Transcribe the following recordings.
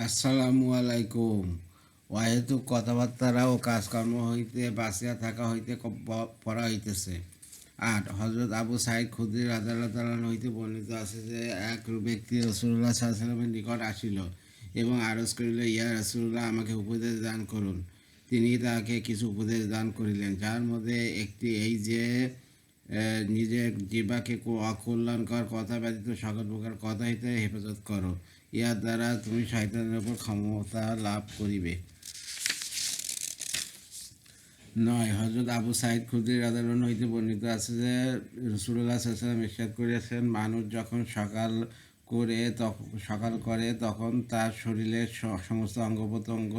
আসসালামু আলাইকুম। অহেতুক কথাবার্তা ও কাজকর্ম হইতে বাঁচিয়া থাকা হইতে পড়া হইতেছে। ৮ হজরত আবু সাঈদ খুদরী রাদিয়াল্লাহু তাআলা হইতে বর্ণিত আছে যে এক ব্যক্তি রাসূলুল্লাহ সাল্লাল্লাহু আলাইহি ওয়াসাল্লামের নিকট আসিল এবং আরজ করিল, ইয়া রাসূলুল্লাহ, আমাকে উপদেশ দান করুন। তিনি তাকে কিছু উপদেশ দান করিলেন, যার মধ্যে একটি এই যে নিজের জিহ্বাকে অকল্যাণকর কথা ব্যতীত সকল প্রকার কথা হইতে হেফাজত করো, ইহার দ্বারা তুমি শয়তানের উপর ক্ষমতা লাভ করিবে। ৯ হজরত আবু সাঈদ খুদরী রাদিয়াল্লাহু হইতে বর্ণিত আছে যে রাসূলুল্লাহ সাল্লাল্লাহু আলাইহি ওয়াসাল্লাম ইরশাদ করিয়াছেন, মানুষ যখন সকাল করে তখন তার শরীরের সমস্ত অঙ্গপ্রত্যঙ্গ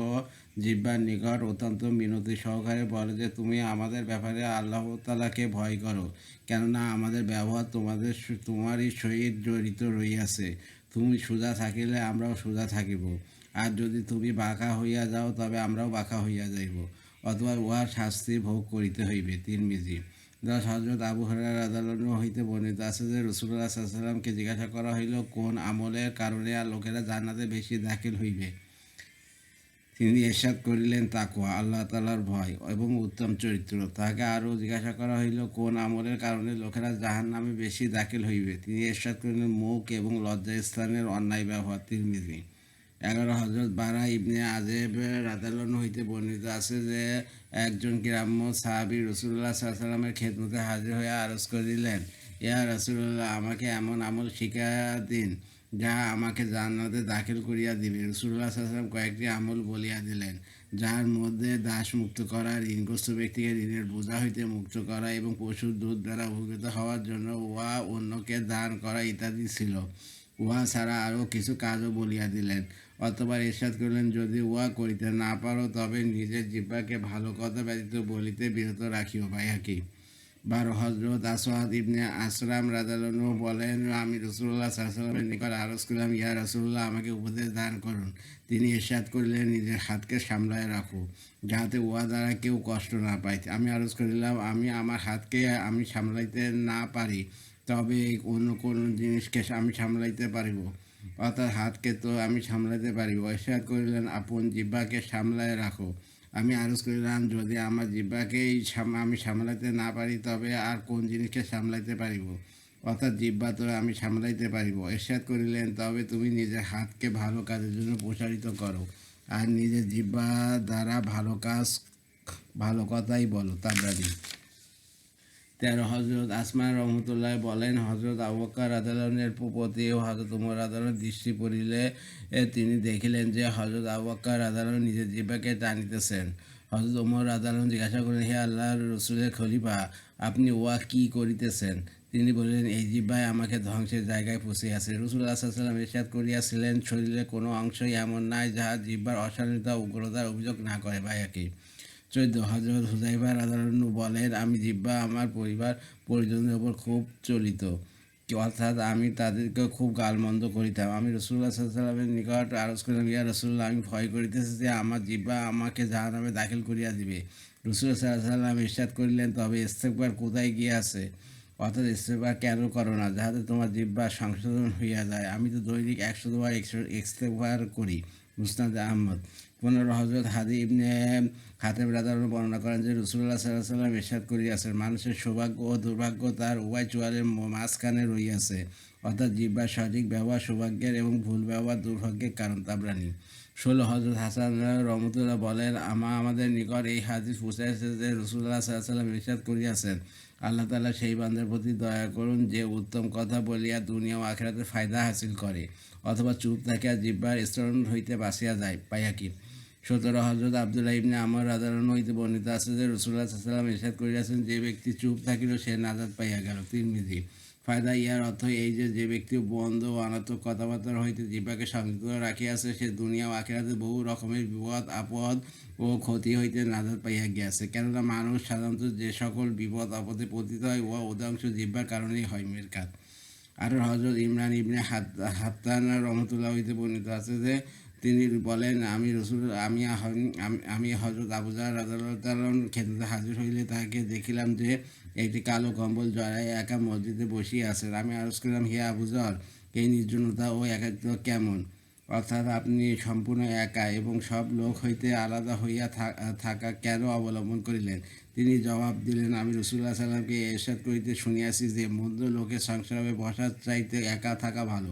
জিহ্বার নিকট অত্যন্ত মিনতি সহকারে বলে যে, তুমি আমাদের ব্যাপারে আল্লাহ তাআলাকে ভয় করো, কেননা আমাদের ব্যবহার তোমারই সহিত জড়িত রহিয়াছে। তুমি সোজা থাকিলে আমরাও সোজা থাকিব, আর যদি তুমি বাঁকা হইয়া যাও তবে আমরাও বাঁকা হইয়া যাইব, অথবা উহার শাস্তি ভোগ করিতে হইবে। তিরমিজি। ১০ হজরত আবু হুরায়রা রাদিয়াল্লাহু হইতে বর্ণিত আছে যে রাসূলুল্লাহ সাল্লাল্লাহু আলাইহি ওয়াসাল্লামকে জিজ্ঞাসা করা হইল, কোন আমলের কারণে আর লোকেরা জান্নাতে বেশি দাখিল হইবে? তিনি ইরশাদ করিলেন, তাকওয়া, আল্লাহ তাআলার ভয় এবং উত্তম চরিত্র। তাহাকে আরও জিজ্ঞাসা করা হইল, কোন আমলের কারণে লোকেরা জাহান্নামে বেশি দাখিল হইবে? তিনি ইরশাদ করিলেন, মুখ এবং লজ্জাস্থানের অন্যায় ব্যবহার। তিরমিজি। ১১ হজরত বারা ইবনে আজেব রাদিয়াল্লাহু হইতে বর্ণিত আছে যে একজন গ্রাম্য সাহাবী রাসূলুল্লাহ সাল্লাল্লাহু আলাইহি ওয়াসাল্লামের খেদমতে হাজির হইয়া আরজ করিলেন, ইয়া রাসূলুল্লাহ, আমাকে এমন আমল শিখাইয়া দিন যা আমাকে জান্নাতে দাখিল করিয়া দিবে। রাসূলুল্লাহ সাল্লাল্লাহু আলাইহি ওয়াসাল্লাম কয়েকটি আমল বলিয়া দিলেন, যার মধ্যে দাস মুক্ত করা, ঋণগ্রস্ত ব্যক্তিকে ঋণের বোঝা হইতে মুক্ত করা এবং পশুর দুধ দ্বারা উপকৃত হওয়ার জন্য উহা অন্যকে দান করা ইত্যাদি ছিল। উহা ছাড়া আরও কিছু কাজও বলিয়া দিলেন। অতঃপর ইরশাদ করিলেন, যদি উহা করিতে না পারো তবে নিজের জিহ্বাকে ভালো কথা ব্যতীত বলিতে বিরত রাখিও। বাইহাকী। ১২ হজরত আসওয়াদ ইবনে আসরাম রাদিয়াল্লাহু বলেন, আমি রাসূলুল্লাহ সাল্লাল্লাহু আলাইহি ওয়াসাল্লামের নিকট আরজ করলাম, ইয়া রাসূলুল্লাহ, আমাকে উপদেশ দান করুন। তিনি ইরশাদ করিলেন, নিজের হাতকে সামলায় রাখো, যাহাতে উহা দ্বারা কেউ কষ্ট না পায়। আমি আরজ করিলাম, আমি আমার হাতকে আমি সামলাইতে না পারি, তবে অন্য কোন জিনিসকে আমি সামলাইতে পারিব। অর্থাৎ হাতকে তো আমি সামলাইতে পারিব। ইরশাদ করিলেন, আপন জিহ্বাকে সামলায় রাখো। আমি আরজ করিলাম, যদি আমার জিহ্বাকেই আমি সামলাইতে না পারি তবে আর কোন জিনিসকে সামলাইতে পারিব? অর্থাৎ জিহ্বা তো আমি সামলাইতে পারিব। ইরশাদ করিলেন, তবে তুমি নিজের হাতকে ভালো কাজের জন্য প্রসারিত করো, আর নিজের জিহ্বা দ্বারা ভালো কথাই বলো। তাবরানী। ১৩ হজরত আসমা রহমতুল্লাহ বলেন, হজরত আবু বকর রাদিয়াল্লাহু প্রতি ও হজরত উমর রাদিয়াল্লাহু দৃষ্টি পড়িলে তিনি দেখিলেন যে হজরত আবু বকর রাদিয়াল্লাহু নিজের জিহ্বাকে টানিতেছেন। হজরত উমর রাদিয়াল্লাহু জিজ্ঞাসা করিলেন, হে আল্লাহর রসুলের খলিফা, আপনি উহা কি করিতেছেন? তিনি বলিলেন, এই জিহ্বায় আমাকে ধ্বংসের জায়গায় পৌঁছিয়াছে। রাসূলুল্লাহ সাল্লাল্লাহু আলাইহি ওয়াসাল্লাম ইরশাদ করিয়াছিলেন, শরীরের কোনো অংশই এমন নাই যাহা জিহ্বার অশালীনতা উগ্রতার অভিযোগ না করে। বাইহাকী। ১৪ হজরত হুযায়ফা রাদিয়াল্লাহু বলেন, আমি জিহ্বা আমার পরিবার পরিজনদের উপর খুব চলিত, অর্থাৎ আমি তাদেরকে খুব গালমন্দ করিতাম। আমি রাসূলুল্লাহ সাল্লাল্লাহু আলাইহি ওয়াসাল্লামের নিকট আরজ করিলাম, ইয়া রাসূলুল্লাহ, আমি ভয় করিতেছি যে আমার জিহ্বা আমাকে জাহান্নামে দাখিল করিয়া দিবে। রাসূলুল্লাহ সাল্লাল্লাহু আলাইহি ওয়াসাল্লাম ইরশাদ করিলেন, তবে ইস্তেগফার কোথায় গিয়াছে? অর্থাৎ ইস্তেগফার কেন করো না, যাহাতে তোমার জিহ্বা সংশোধন হইয়া যায়? আমি তো দৈনিক ১০০ বার ইস্তেগফার করি। মুসনাদে আহমদ। ১৫ হজরত হাদি ইবনে হাতেম রাদিয়াল্লাহু বর্ণনা করেন যে রাসূলুল্লাহ সাল্লাল্লাহু আলাইহি ওয়াসাল্লাম ইরশাদ করিয়াছেন, মানুষের সৌভাগ্য ও দুর্ভাগ্য তার উভয় চোয়ালের মাঝখানে রহিয়াছে। অর্থাৎ জিহ্বার সঠিক ব্যবহার সৌভাগ্যের এবং ভুল ব্যবহার দুর্ভাগ্যের কারণ। তাবরানী। ১৬ হজরত হাসান রহমতুল্লাহ বলেন, আমাদের নিকট এই হাদিস পৌঁছাইয়াছে যে রাসূলুল্লাহ সাল্লাল্লাহু আলাইহি ওয়াসাল্লাম ইরশাদ করিয়াছেন, আল্লাহ তাআলা সেই বান্দার প্রতি দয়া করুন যে উত্তম কথা বলিয়া দুনিয়া ও আখিরাতে ফায়দা হাসিল করে, অথবা চুপ থাকিয়া জিহ্বার স্তরণ হইতে বাঁচিয়া যায়। বাইহাকী। ১৭ হজরত আব্দুল্লাহ ইবনে আমর রাদিয়াল্লাহু হইতে বর্ণিত আছে যে রাসূলুল্লাহ সাল্লাল্লাহু আলাইহি ওয়াসাল্লাম ইরশাদ করিয়াছেন, যে ব্যক্তি চুপ থাকিল সে নাজাত পাইয়া গেল। তিরমিজি। ফায়দা ইহার অর্থ এই যে, যে ব্যক্তি বন্ধ ও অনর্থক কথাবার্তা হইতে জিহ্বাকে সংযত রাখিয়াছে সে দুনিয়া ও আখিরাতে বহু রকমের বিপদ আপদ ও ক্ষতি হইতে নাজাত পাইয়া গিয়াছে। কেননা মানুষ সাধারণত যে সকল বিপদ আপদে পতিত হয় উহা অধিকাংশ জিহ্বার কারণেই হয়। মিরকাত। আর হজরত ইমরান ইবনে হাত্তান রহমতুল্লাহ হইতে বর্ণিত আছে যে তিনি বলেন, আমি হজরত আবু যর রাদিয়াল্লাহু তাআলা খেদমতে হাজির হইলে তাহাকে দেখিলাম যে একটি কালো কম্বল জড়াইয়া একা মসজিদে বসিয়া আছেন। আমি আরজ করলাম, হে আবু যর, এই নির্জনতা ও একাকিত্ব কেমন? অর্থাৎ আপনি সম্পূর্ণ একা এবং সব লোক হইতে আলাদা হইয়া থাকা কেন অবলম্বন করিলেন? তিনি জবাব দিলেন, আমি রাসূলুল্লাহ সাল্লামকে ইরশাদ করিতে শুনিয়াছি যে মন্দ লোকের সংসারে বসার চাইতে একা থাকা ভালো,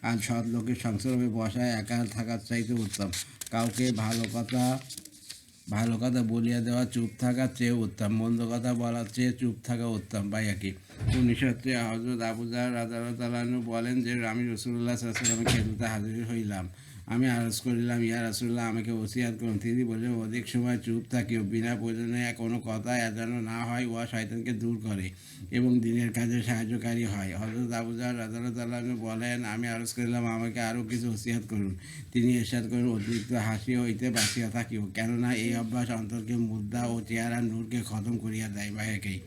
আর সৎ লোকের সংসারে বসায় একা থাকার চাইতে উত্তম। কাউকে ভালো কথা বলিয়া দেওয়া চুপ থাকার চেয়ে উত্তম, মন্দ কথা বলার চেয়ে চুপ থাকা উত্তম, বা একই। 1900 হজরত আবু যর রাদিয়াল্লাহু আনহু বলেন যে আমি রাসূলুল্লাহ সাল্লাল্লাহু আলাইহি ওয়াসাল্লামের খেদমতে হাজির হইলাম। আমি আরজ করিলাম, ইয়া রাসূলুল্লাহ, আমাকে ওসিয়াত করুন। তিনি বললেন, অধিক সময় চুপ থাকিও, বিনা প্রয়োজনে কোনো কথা যেন না হয়, উহা শয়তানকে দূর করে এবং দিনের কাজে সাহায্যকারী হয়। হযরত আবু যর রাদিয়াল্লাহু আনহু বলেন, আমি আরজ করিলাম, আমাকে আরও কিছু ওসিয়াত করুন। তিনি ইরশাদ করেন, অতিরিক্ত হাসি হইতে বাঁচিয়া থাকিও, কেননা এই অভ্যাস অন্তরকে মুদ্রা ও চেহারা নূরকে খতম করিয়া দেয়, বা একই।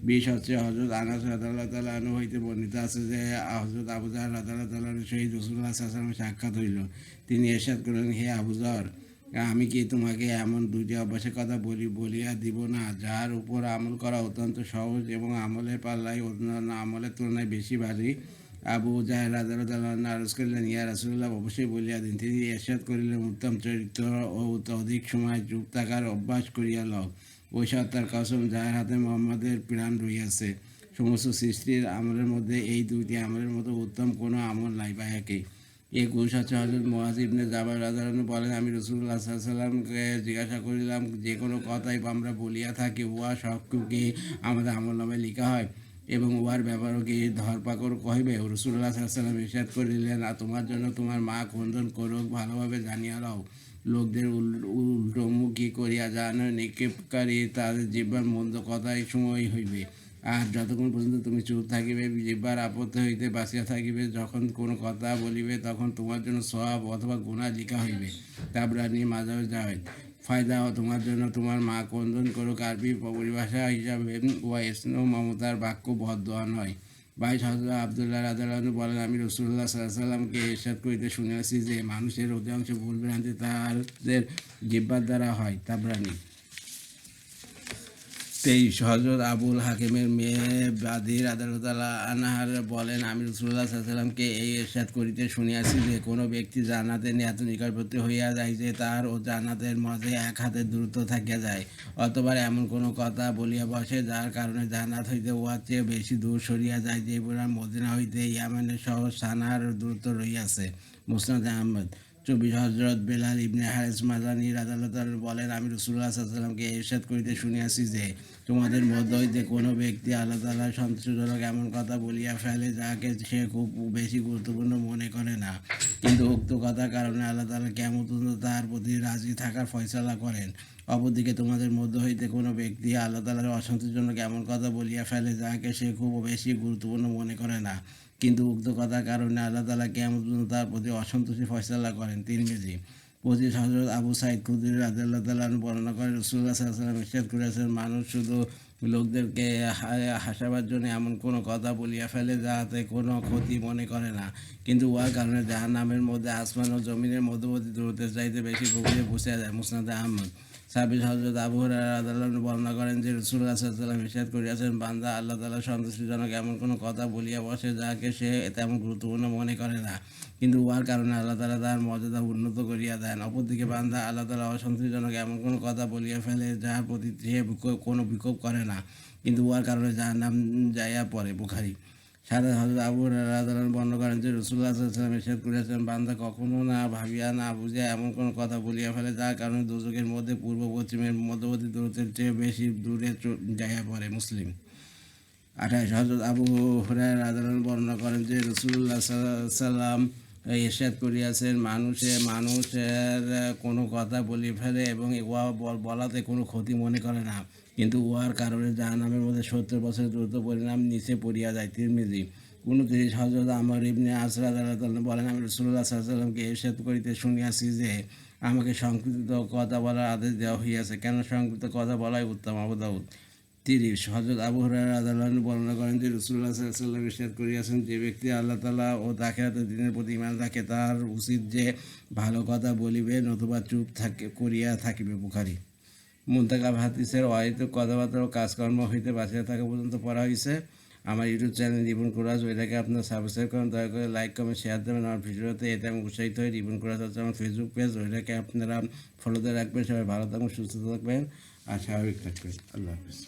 20 হচ্ছে হযরত আনাস রাদিয়াল্লাহু আনহু হইতে বর্ণিত আছে যে হযরত আবু যর রাদিয়াল্লাহু আনহুর সহিত রাসূলুল্লাহ সাল্লাল্লাহু আলাইহি ওয়াসাল্লামের সাক্ষাৎ হইল। তিনি ইরশাদ করলেন, হে আবু যর, আমি কি তোমাকে এমন দুইটি অভ্যাসের কথা বলিয়া দিব না, যার উপর আমল করা অত্যন্ত সহজ এবং আমলের পাল্লায় অন্যান্য আমলের তুলনায় বেশি ভারী? আবু জাহেল রাদিয়াল্লাহু আনহু আরজ করলেন, ইয়া রাসূলুল্লাহ, অবশ্যই বলিয়া দিন। তিনি ইরশাদ করিলেন, উত্তম চরিত্র ও অধিক সময় চুপ থাকার অভ্যাস করিয়া লও। ওই সত্তার কসম যার হাতে মুহাম্মাদের প্রাণ রহিয়াছে, সমস্ত সৃষ্টির আমলের মধ্যে এই দুইটি আমলের মতো উত্তম কোনো আমল নাই, বা একই। 21 হচ্ছে হযরত মুআয ইবনে জাবাল রাদিয়াল্লাহু আনহু বলেন, আমি রাসূলুল্লাহ সাল্লাল্লাহু আলাইহি ওয়াসাল্লামকে জিজ্ঞাসা করিলাম, যে কোনো কথাই আমরা বলিয়া থাকি, উহা সবটুকু কি আমাদের আমলনামায় লিখা হয় এবং উহার ব্যাপারও কি ধরপাকড় কহিবে? রাসূলুল্লাহ সাল্লাল্লাহু আলাইহি ওয়াসাল্লাম ইরশাদ করিলেন, তোমার জন্য তোমার মা ক্রন্দন করুক, ভালোভাবে জানিয়া লও, লোকদের উল্টোমুখী করিয়া জানো নিক্ষেপকারী তাদের জিহ্বার মন্দ কথাই সময় হইবে। আর যতক্ষণ পর্যন্ত তুমি চুপ থাকিবে, জিহ্বার আপত্তি হইতে বাঁচিয়া থাকিবে, যখন কোনো কথা বলিবে তখন তোমার জন্য সওয়াব অথবা গুনাহ লিখা হইবে। তাবরানী মাজার জায়েদ। ফায়দা, তোমার জন্য তোমার মা ক্রন্দন করুক আরবি পরিভাষা হিসাবে ওয়া স্নেহ মমতার বাক্য বদদোয়া নয়। 22 হযরত আব্দুল্লাহ রাদিয়াল্লাহু আনহু বলেন, আমি রাসূলুল্লাহ সাল্লাল্লাহু আলাইহি ওয়াসাল্লামকে ইরশাদ করিতে শুনিয়াছি যে মানুষের অধিকাংশ ভুল ভ্রান্তি তাদের জিহ্বার দ্বারা হয়। তাবরানী। 23 হযরত আবুল হাকিমের মেয়ে বাদী রাদিয়াল্লাহু আনহা বলেন, আমি রাসূলুল্লাহ সাল্লাল্লাহু আলাইহি ওয়াসাল্লামকে এই ইরশাদ করিতে শুনিয়াছি যে কোনো ব্যক্তি জান্নাতের এত নিকটবর্তী হইয়া যায় যে তার ও জান্নাতের মাঝে এক হাতের দূরত্ব থাকিয়া যায়, অথবা এমন কোনো কথা বলিয়া বসে যার কারণে জান্নাত হইতে উহার চেয়ে বেশি দূর সরিয়া যায়, যে মদিনা হইতে ইয়ামেনের শহর সানার দূরত্ব রহিয়াছে। মুসনাদ আহমদ। 24 হযরত বেলাল ইবনে হারিস মাদানী রাদিয়াল্লাহু আনহু বলেন, আমি রাসূলুল্লাহ সাল্লাল্লাহু আলাইহি ওয়াসাল্লামকে ইরশাদ করিতে শুনিয়াছি যে তোমাদের মধ্য হইতে কোনো ব্যক্তি আল্লাহ তাআলার সন্তুষ্টজনক এমন কথা বলিয়া ফেলে যাহাকে সে খুব বেশি গুরুত্বপূর্ণ মনে করে না, কিন্তু উক্ত কথার কারণে আল্লাহ তাআলা কিয়ামত পর্যন্ত তার প্রতি রাজি থাকার ফয়সালা করেন। অপরদিকে তোমাদের মধ্য হইতে কোনো ব্যক্তি আল্লাহ তাআলার অসন্তোষজনক এমন কথা বলিয়া ফেলে যাহাকে সে খুব বেশি গুরুত্বপূর্ণ মনে করে না, কিন্তু উক্ত কথার কারণে আল্লাহ তাআলা কিয়ামত পর্যন্ত তার প্রতি অসন্তোষী ফয়সালা করেন। তিরমিজি। 25 হযরত আবু সাঈদ খুদরি রাদিয়াল্লাহু তাআলা আনহু বর্ণনা করেন, রাসূলুল্লাহ সাল্লাল্লাহু আলাইহি ওয়াসাল্লাম ইরশাদ করেছেন, মানুষ শুধু লোকদেরকে হাসাবার জন্য এমন কোনো কথা বলিয়া ফেলে যাহাতে কোনো ক্ষতি মনে করে না, কিন্তু উহার কারণে জাহান্নামের মধ্যে আসমান ও জমিনের মধ্যবর্তী দূরত্বের চাইতে বেশি গভীরে পৌঁছে যায়। মুসনাদ আহমদ। 26 হযরত আবু হুরায়রা রাদিয়াল্লাহু আনহু বর্ণনা করেন যে রাসূলুল্লাহ সাল্লাল্লাহু আলাইহি ওয়াসাল্লাম ইরশাদ করিয়াছেন, বান্দা আল্লাহ তাআলার সন্তুষ্টিজনক এমন কোনো কথা বলিয়া বসে যাহাকে সে তেমন গুরুত্বপূর্ণ মনে করে না, কিন্তু উহার কারণে আল্লাহ তাআলা তার মর্যাদা উন্নত করিয়া দেন। অপরদিকে বান্দা আল্লাহ তাআলা অসন্তুষ্টিজনক এমন কোনো কথা বলিয়া ফেলে যাহার প্রতি সে কোনো বিক্ষোভ করে না, কিন্তু উহার কারণে জাহান্নাম যাইয়া পড়ে। বুখারী। সাথে হযরত আবু হুরায়রা রাদিয়াল্লাহু আনহু বর্ণনা করেন যে রাসূলুল্লাহ সাল্লাল্লাহু আলাইহি ওয়াসাল্লাম ইরশাদ করিয়াছেন, বান্দা কখনো না ভাবিয়া না বুঝিয়া এমন কোনো কথা বলিয়া ফেলে যার কারণে দোজখের মধ্যে পূর্ব পশ্চিমের মধ্যবর্তী দূরত্বের চেয়ে বেশি দূরে যাইয়া পড়ে। মুসলিম। 28 হযরত আবু হুরায়রা রাদিয়াল্লাহু আনহু বর্ণনা করেন যে রাসূলুল্লাহ সাল্লাল্লাহু আলাইহি ওয়াসাল্লাম ইরশাদ করিয়াছেন, মানুষের কোনো কথা বলি ফেলে এবং উহা বলাতে কোনো ক্ষতি মনে করে না, কিন্তু উহার কারণে জাহান্নামের মধ্যে 70 বছরের দ্রুত পরিণাম নিচে পড়িয়া যায়। তিরমিজি। 29 হযরত আমর ইবনে আস রাদিয়াল্লাহু আনহু বলেন, আমি রাসূলুল্লাহ সাল্লাল্লাহু আলাইহি ওয়াসাল্লামকে ইরশাদ করিতে শুনিয়াছি যে আমাকে সংক্ষিপ্ত কথা বলার আদেশ দেওয়া হইয়াছে, কেন সংক্ষিপ্ত কথা বলাই উত্তম। আবু দাউদ। 30 হযরত আবু হুরায়রা রাদিয়াল্লাহু আনহু বর্ণনা করেন যে রাসূলুল্লাহ সাল্লাল্লাহু আলাইহি ওয়াসাল্লাম ইরশাদ করিয়াছেন, যে ব্যক্তি আল্লাহ তাআলা ও আখিরাতের দিনের প্রতি ঈমান রাখে তার উচিত যে ভালো কথা বলিবে নতুবা চুপ করিয়া থাকিবে। বুখারী। মুনতাকাব হাদিসের অহেতুক কথাবার্তা ও কাজকর্ম হইতে বাঁচিয়া থাকা পর্যন্ত পড়া হইছে। আমার ইউটিউব চ্যানেল রিবন কোরাস, ওইটাকে আপনার সাবস্ক্রাইব করেন, দয়া করে লাইক কমেন্ট শেয়ার দেবেন আমার ভিডিওতে, এতে আমি উৎসাহিত হই। রিবন কোরাস হচ্ছে আমার ফেসবুক পেজ, ওইটাকে আপনারা ফলোতে রাখবেন। সবাই ভালো থাকবেন, সুস্থ থাকবেন আর স্বাভাবিক থাকবেন। আল্লাহ হাফিজ।